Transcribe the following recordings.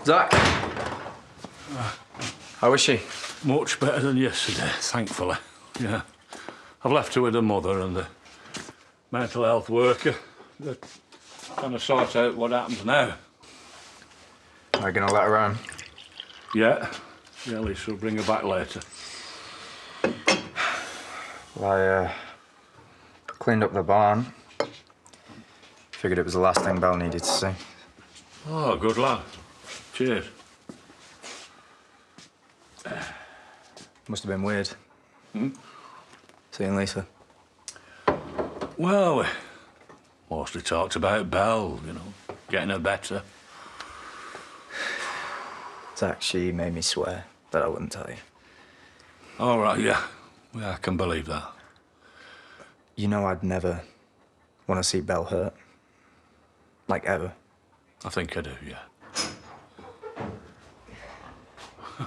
Zach! How is she? Much better than yesterday, thankfully. Yeah. I've left her with her mother and the mental health worker. They're trying to sort out what happens now. Are you going to let her on? Yeah. Yeah, at least we'll bring her back later. Well, I cleaned up the barn. Figured it was the last thing Belle needed to see. Oh, good lad. Cheers. Must have been weird. Seeing Lisa. Well, we mostly talked about Belle, you know, getting her better. Zach, she made me swear that I wouldn't tell you. All right, yeah. Yeah, I can believe that. You know I'd never want to see Belle hurt. Like, ever. I think I do, yeah.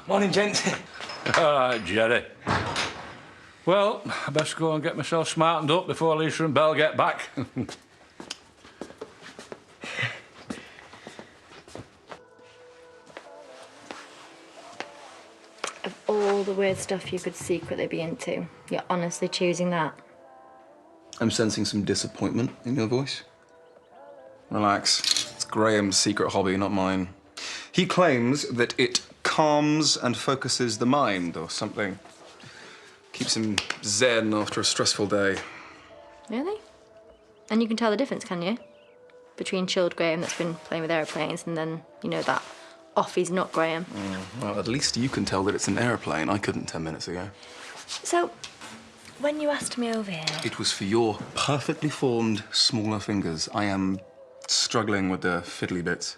Morning, gents. All right, Jerry. Well, I best go and get myself smartened up before Lisa and Belle get back. Of all the weird stuff you could secretly be into, you're honestly choosing that? I'm sensing some disappointment in your voice. Relax. It's Graham's secret hobby, not mine. He claims that it calms and focuses the mind or something. Keeps him zen after a stressful day. Really? And you can tell the difference, can you? Between chilled Graham that's been playing with aeroplanes and then, you know, that off-he's not Graham. Well, at least you can tell that it's an aeroplane. I couldn't 10 minutes ago. So, when you asked me over here... It was for your perfectly formed, smaller fingers. I am struggling with the fiddly bits.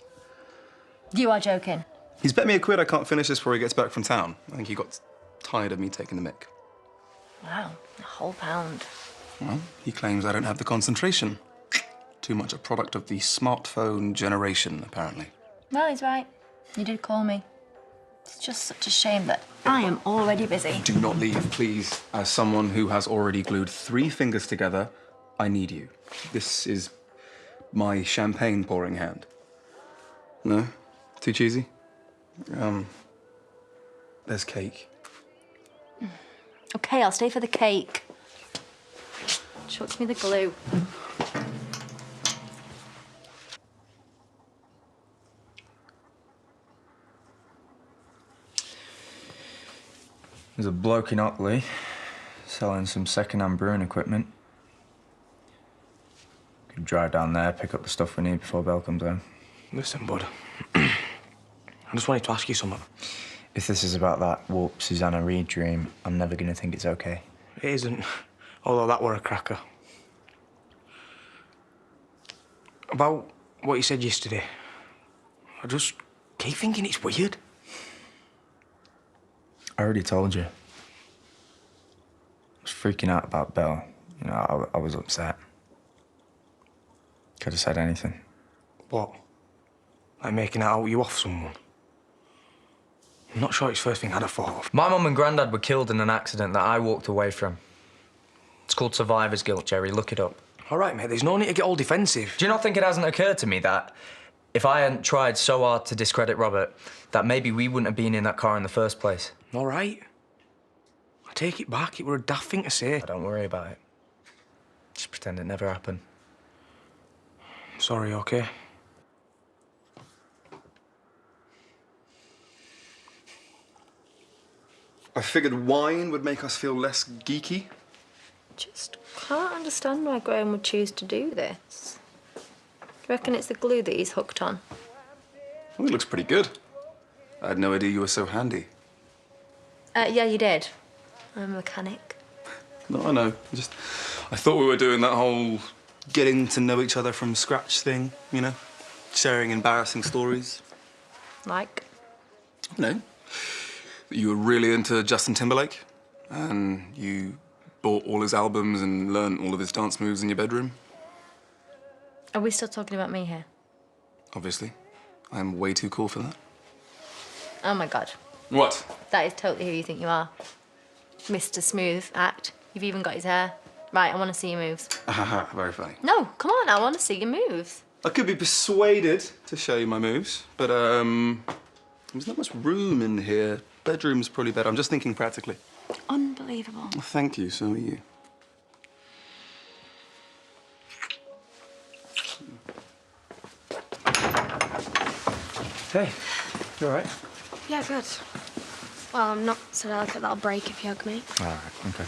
You are joking. He's bet me a quid I can't finish this before he gets back from town. I think he got tired of me taking the mick. Wow, a whole pound. Well, he claims I don't have the concentration. Too much a product of the smartphone generation, apparently. Well, he's right. You did call me. It's just such a shame that I am already busy. Do not leave, please. As someone who has already glued 3 fingers together, I need you. This is my champagne pouring hand. No? Too cheesy? There's cake. OK, I'll stay for the cake. Chuck me the glue. There's a bloke in Otley selling some second-hand brewing equipment. Could drive down there, pick up the stuff we need before Belle comes home. Listen, bud. I just wanted to ask you something. If this is about that Whoop Susanna Reid dream, I'm never going to think it's okay. It isn't, although that were a cracker. About what you said yesterday, I just keep thinking it's weird. I already told you. I was freaking out about Belle. You know, I was upset. Could have said anything. What? Like making out you off someone? I'm not sure it's the first thing I'd have thought of. My mum and granddad were killed in an accident that I walked away from. It's called survivor's guilt, Jerry. Look it up. All right, mate, there's no need to get all defensive. Do you not think it hasn't occurred to me that if I hadn't tried so hard to discredit Robert, that maybe we wouldn't have been in that car in the first place? All right. I take it back. It were a daft thing to say. Don't worry about it. Just pretend it never happened. Sorry, OK? I figured wine would make us feel less geeky. Just can't understand why Graham would choose to do this. Do you reckon it's the glue that he's hooked on? Well, it looks pretty good. I had no idea you were so handy. Yeah, you did. I'm a mechanic. No, I know. I thought we were doing that whole getting to know each other from scratch thing, you know? Sharing embarrassing stories. Like? No. You were really into Justin Timberlake, and you bought all his albums and learned all of his dance moves in your bedroom. Are we still talking about me here? Obviously. I'm way too cool for that. Oh, my God. What? That is totally who you think you are. Mr. Smooth Act. You've even got his hair. Right, I want to see your moves. Very funny. No, come on, I want to see your moves. I could be persuaded to show you my moves, but, There's not much room in here. Bedroom's probably better. I'm just thinking practically. Unbelievable. Well, thank you, so are you. Hey, you all right? Yeah, good. Well, I'm not so delicate that I'll break if you hug me. All right, okay.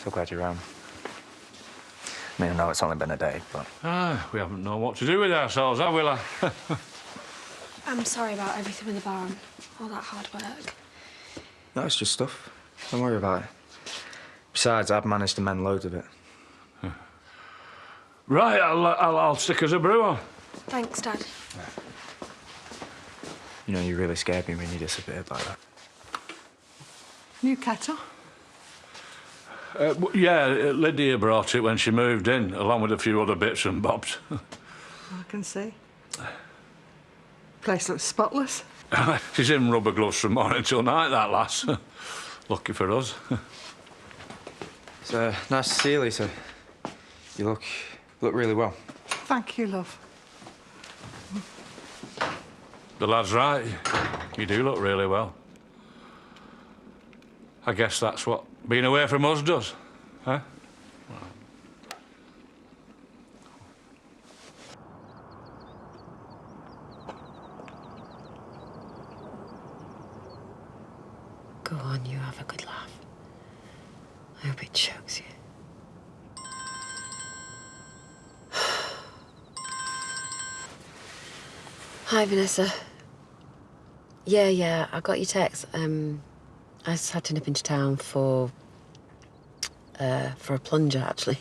So glad you're around. I mean, I know it's only been a day, but... We haven't known what to do with ourselves, have we, lad? I'm sorry about everything with the barn. All that hard work. No, it's just stuff. Don't worry about it. Besides, I've managed to mend loads of it. Right, I'll stick us a brew on. Thanks, Dad. You know, you really scared me when you disappeared like that. New kettle? Yeah, Lydia brought it when she moved in, along with a few other bits and bobs. I can see. Place looks spotless. She's in rubber gloves from morning till night, that lass. Lucky for us. It's nice to see you, Lisa. You look really well. Thank you, love. The lad's right. You do look really well. I guess that's what being away from us does, huh? Go on, you have a good laugh. I hope it chokes you. Hi, Vanessa. Yeah, I got your text. I just had to nip into town for a plunger, actually.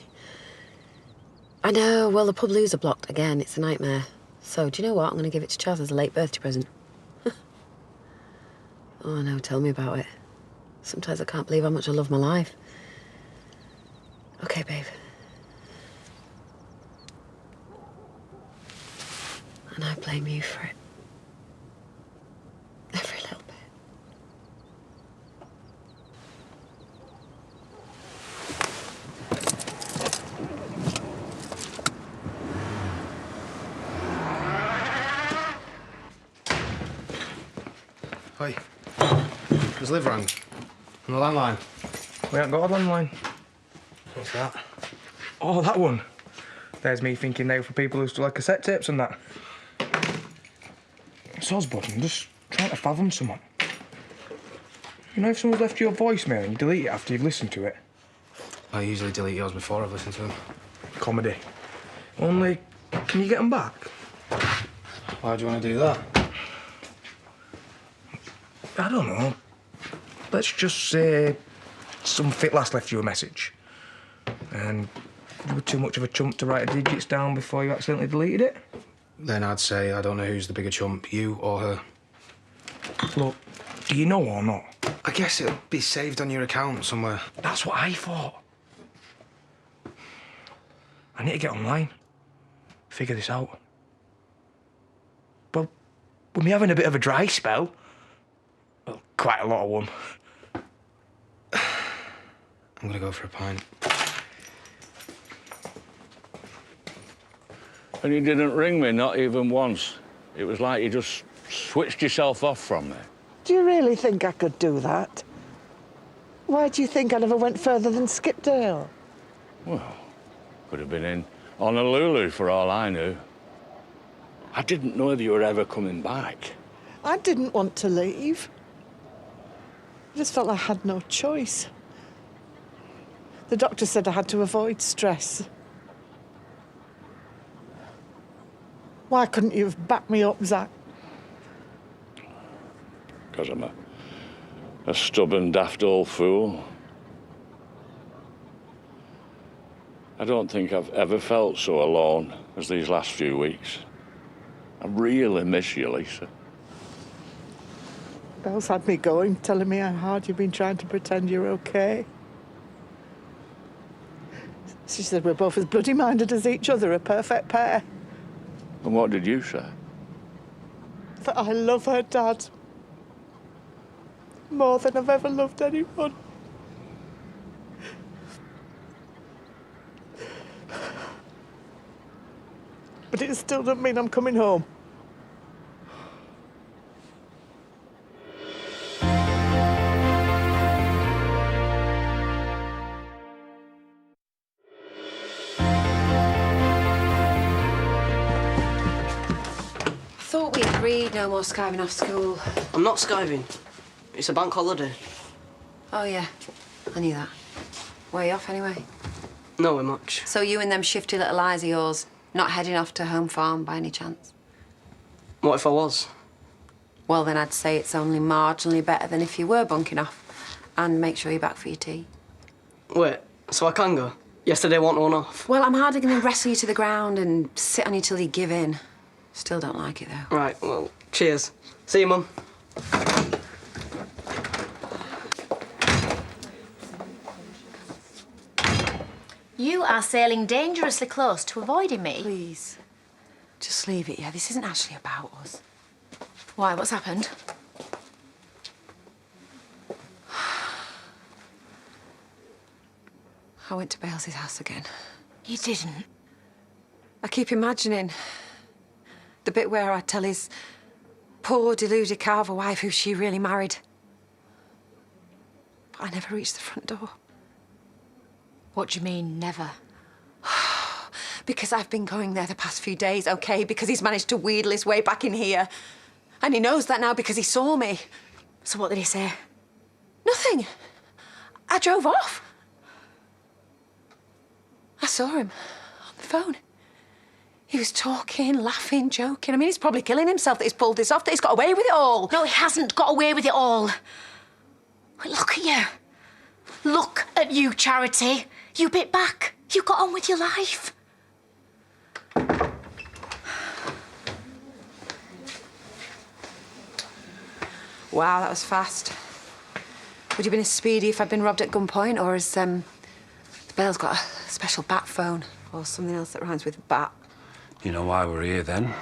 I know, well, the pub loos are blocked again. It's a nightmare. So, do you know what? I'm going to give it to Chaz as a late birthday present. Oh, no, tell me about it. Sometimes I can't believe how much I love my life. Okay, babe. And I blame you for it. Every little bit. Hey, there's Liv rang. On the landline. We haven't got a landline. What's that? Oh, that one. There's me thinking they were for people who still like cassette tapes and that. It's Osbud, I'm just trying to fathom someone. You know if someone's left you a voicemail and you delete it after you've listened to it? I usually delete yours before I've listened to them. Comedy. Only, can you get them back? Why do you want to do that? I don't know. Let's just say some fit lass left you a message. And you were too much of a chump to write the digits down before you accidentally deleted it. Then I'd say I don't know who's the bigger chump, you or her. Look, do you know or not? I guess it'll be saved on your account somewhere. That's what I thought. I need to get online. Figure this out. But with me having a bit of a dry spell, well, quite a lot of one. I'm gonna go for a pint. And you didn't ring me, not even once. It was like you just switched yourself off from me. Do you really think I could do that? Why do you think I never went further than Skipdale? Well, could have been in Honolulu for all I knew. I didn't know that you were ever coming back. I didn't want to leave. I just felt I had no choice. The doctor said I had to avoid stress. Why couldn't you have backed me up, Zach? Because I'm a stubborn, daft old fool. I don't think I've ever felt so alone as these last few weeks. I really miss you, Lisa. Belle's had me going, telling me how hard you've been trying to pretend you're okay. She said we're both as bloody-minded as each other, a perfect pair. And what did you say? That I love her, Dad. More than I've ever loved anyone. But it still doesn't mean I'm coming home. thought we agreed no more skiving off school. I'm not skiving. It's a bank holiday. Oh, yeah. I knew that. Where you off, anyway? Nowhere much. So you and them shifty little eyes of yours not heading off to home farm by any chance? What if I was? Well, then I'd say it's only marginally better than if you were bunking off. And make sure you're back for your tea. Wait, so I can go? Yesterday wasn't one off. Well, I'm hardly going to wrestle you to the ground and sit on you till you give in. Still don't like it, though. Right, well, cheers. See you, Mum. You are sailing dangerously close to avoiding me. Please, just leave it, yeah? This isn't actually about us. Why, what's happened? I went to Bales's house again. You didn't. I keep imagining the bit where I tell his poor, deluded Carver wife who she really married. But I never reached the front door. What do you mean, never? Because I've been going there the past few days, OK? Because he's managed to wheedle his way back in here. And he knows that now because he saw me. So what did he say? Nothing. I drove off. I saw him on the phone. He was talking, laughing, joking. I mean, he's probably killing himself that he's pulled this off, that he's got away with it all. No, he hasn't got away with it all. Well, look at you. Look at you, Charity. You bit back. You got on with your life. Wow, that was fast. Would you have been as speedy if I'd been robbed at gunpoint, or has the Bale's got a special bat phone or something else that rhymes with bat? You know why we're here then?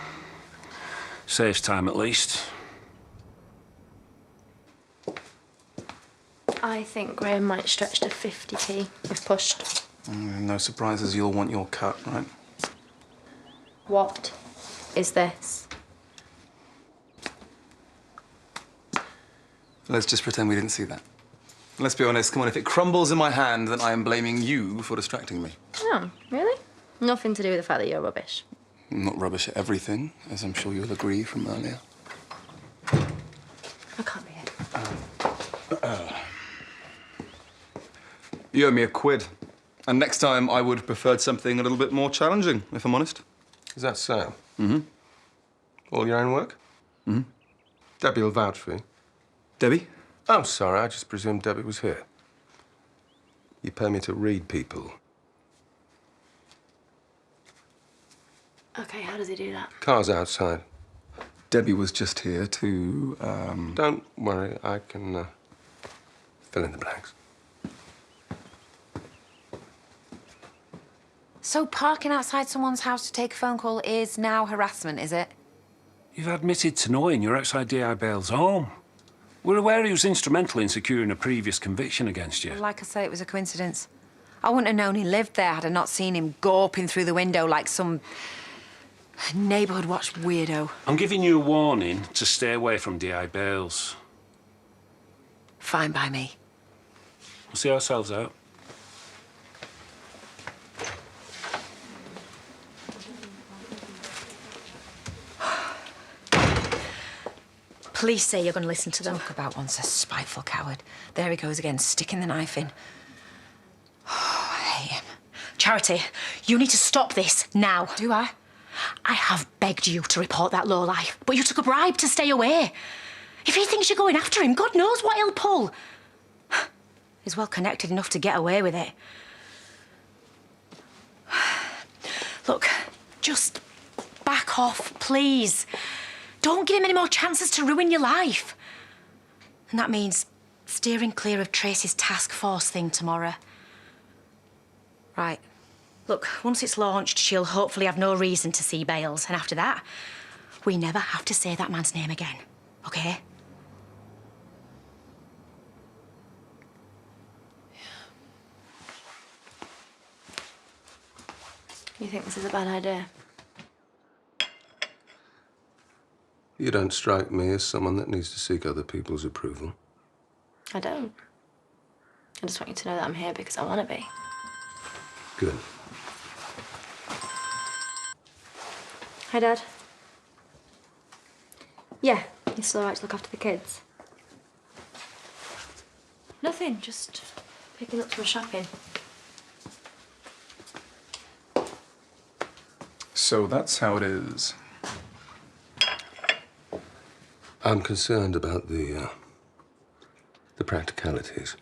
Saves time at least. I think Graham might stretch to 50p if pushed. No surprises, you'll want your cut, right? What is this? Let's just pretend we didn't see that. Let's be honest, come on, if it crumbles in my hand, then I am blaming you for distracting me. Oh, really? Nothing to do with the fact that you're rubbish. I'm not rubbish at everything, as I'm sure you'll agree from earlier. I can't be it. You owe me £1. And next time I would have preferred something a little bit more challenging, if I'm honest. Is that so? Mm-hmm. All your own work? Mm-hmm. Debbie will vouch for you. Debbie? I'm sorry, I just presumed Debbie was here. You pay me to read people. Okay, how does he do that? Car's outside. Debbie was just here to, Don't worry, I can fill in the blanks. So parking outside someone's house to take a phone call is now harassment, is it? You've admitted to knowing you're outside D.I. Bale's home. We're aware he was instrumental in securing a previous conviction against you. Well, like I say, it was a coincidence. I wouldn't have known he lived there had I not seen him gawping through the window like some neighbourhood watch weirdo. I'm giving you a warning to stay away from D.I. Bale's. Fine by me. We'll see ourselves out. Police say you're going to listen to them. Talk about once a spiteful coward. There he goes again, sticking the knife in. Oh, I hate him. Charity, you need to stop this now. Do I? I have begged you to report that lowlife, but you took a bribe to stay away. If he thinks you're going after him, God knows what he'll pull. He's well connected enough to get away with it. Look, just back off, please. Don't give him any more chances to ruin your life. And that means steering clear of Tracy's task force thing tomorrow. Right. Look, once it's launched, she'll hopefully have no reason to see Bales. And after that, we never have to say that man's name again, OK? You think this is a bad idea? You don't strike me as someone that needs to seek other people's approval. I don't. I just want you to know that I'm here because I want to be. Good. Hi, Dad. Yeah, you still all right to look after the kids? Nothing, just picking up some shopping. So that's how it is. I'm concerned about the practicalities.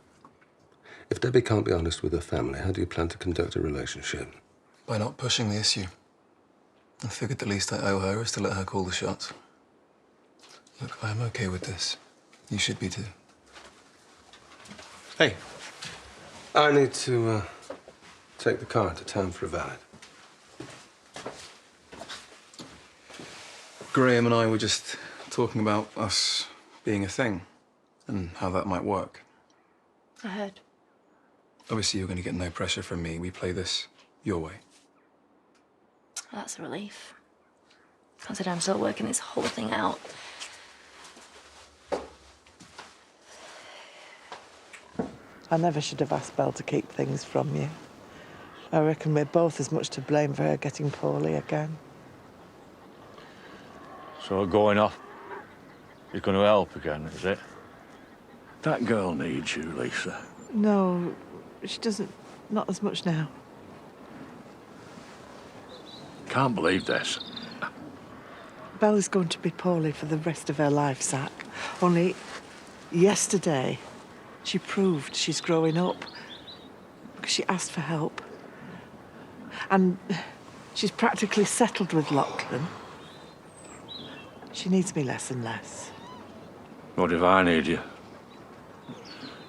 If Debbie can't be honest with her family, how do you plan to conduct a relationship? By not pushing the issue. I figured the least I owe her is to let her call the shots. Look, I'm okay with this. You should be too. Hey, I need to take the car to town for a valet. Graham and I were just talking about us being a thing and how that might work. I heard. Obviously, you're going to get no pressure from me. We play this your way. Well, that's a relief. Consider I'm still working this whole thing out. I never should have asked Belle to keep things from you. I reckon we're both as much to blame for her getting poorly again. So going off is going to help again, is it? That girl needs you, Lisa. No, she doesn't. Not as much now. Can't believe this. Belle is going to be poorly for the rest of her life, Zach. Only yesterday, she proved she's growing up because she asked for help. And she's practically settled with Lachlan. She needs me less and less. What if I need you?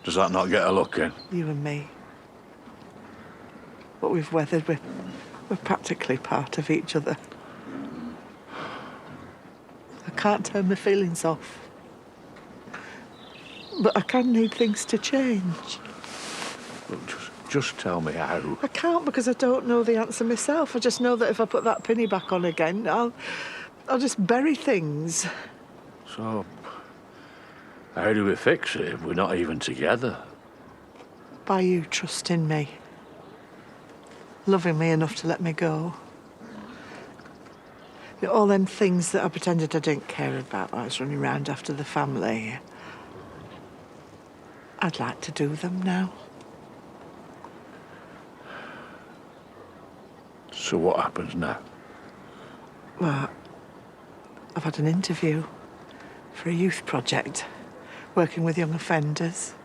Does that not get a look in? You and me. What we've weathered, we're practically part of each other. I can't turn my feelings off. But I can need things to change. Look, just tell me how. I can't because I don't know the answer myself. I just know that if I put that penny back on again, I'll just bury things. So, how do we fix it if we're not even together? By you trusting me. Loving me enough to let me go. You know, all them things that I pretended I didn't care about when I was running around after the family. I'd like to do them now. So what happens now? Well, I've had an interview for a youth project, working with young offenders,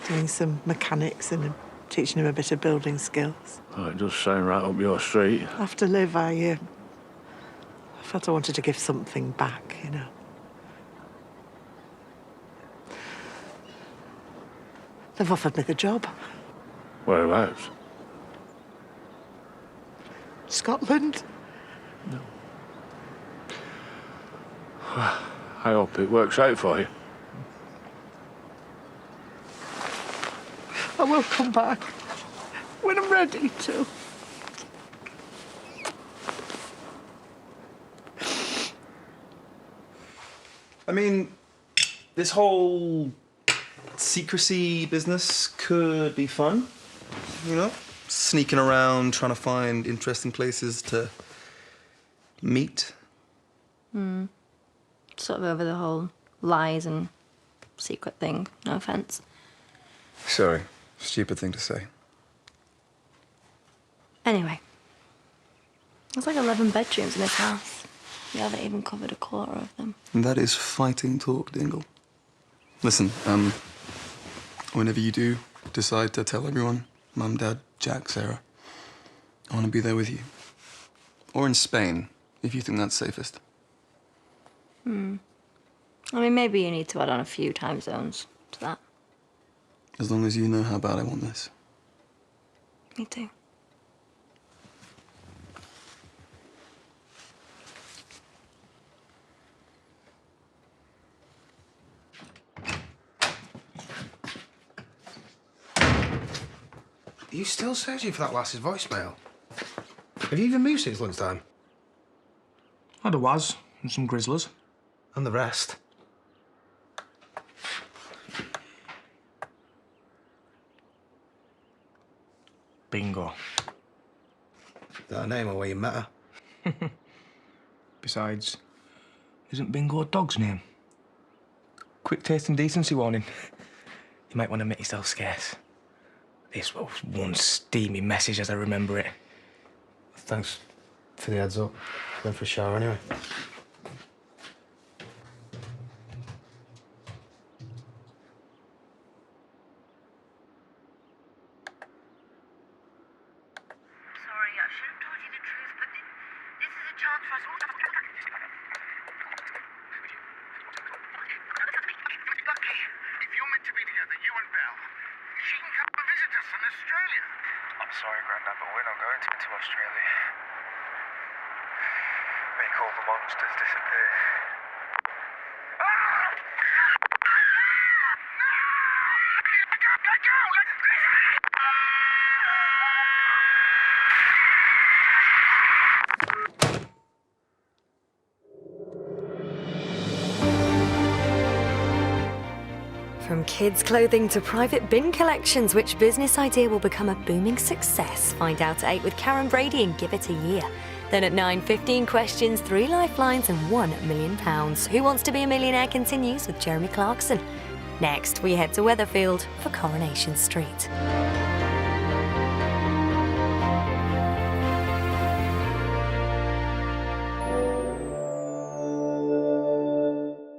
doing some mechanics and teaching them a bit of building skills. Oh, it does sound right up your street. After Liv, I felt I wanted to give something back, you know. They've offered me the job. Whereabouts? Scotland. No. I hope it works out for you. I will come back when I'm ready to. I mean, this whole secrecy business could be fun, you know? Sneaking around, trying to find interesting places to meet. Sort of over the whole lies and secret thing, no offence. Sorry, stupid thing to say. Anyway, there's like 11 bedrooms in this house. We haven't even covered a quarter of them. And that is fighting talk, Dingle. Listen, whenever you do decide to tell everyone, Mum, Dad, Jack, Sarah, I want to be there with you. Or in Spain, if you think that's safest. I mean, maybe you need to add on a few time zones to that. As long as you know how bad I want this. Me too. Are you still searching for that lass's voicemail? Have you even moved since lunchtime? Had a was and some grizzlers. And the rest? Bingo. Is that her name or where you met her? Besides, Isn't Bingo a dog's name? Quick taste and decency warning. You might want to make yourself scarce. This was one steamy message as I remember it. Thanks for the heads up. Going for a shower anyway. Sorry, I should have told you the truth, but this is a chance for us all to... Lucky, if you're meant to be together, you and Belle, she can come and visit us in Australia. I'm sorry, Grandad, but we're not going to Australia. Make all the monsters disappear. From kids' clothing to private bin collections, which business idea will become a booming success? Find out at 8 with Karen Brady and give it a year. Then at 9, 15 questions, 3 lifelines and £1 million. Who Wants to Be a Millionaire continues with Jeremy Clarkson. Next, we head to Weatherfield for Coronation Street.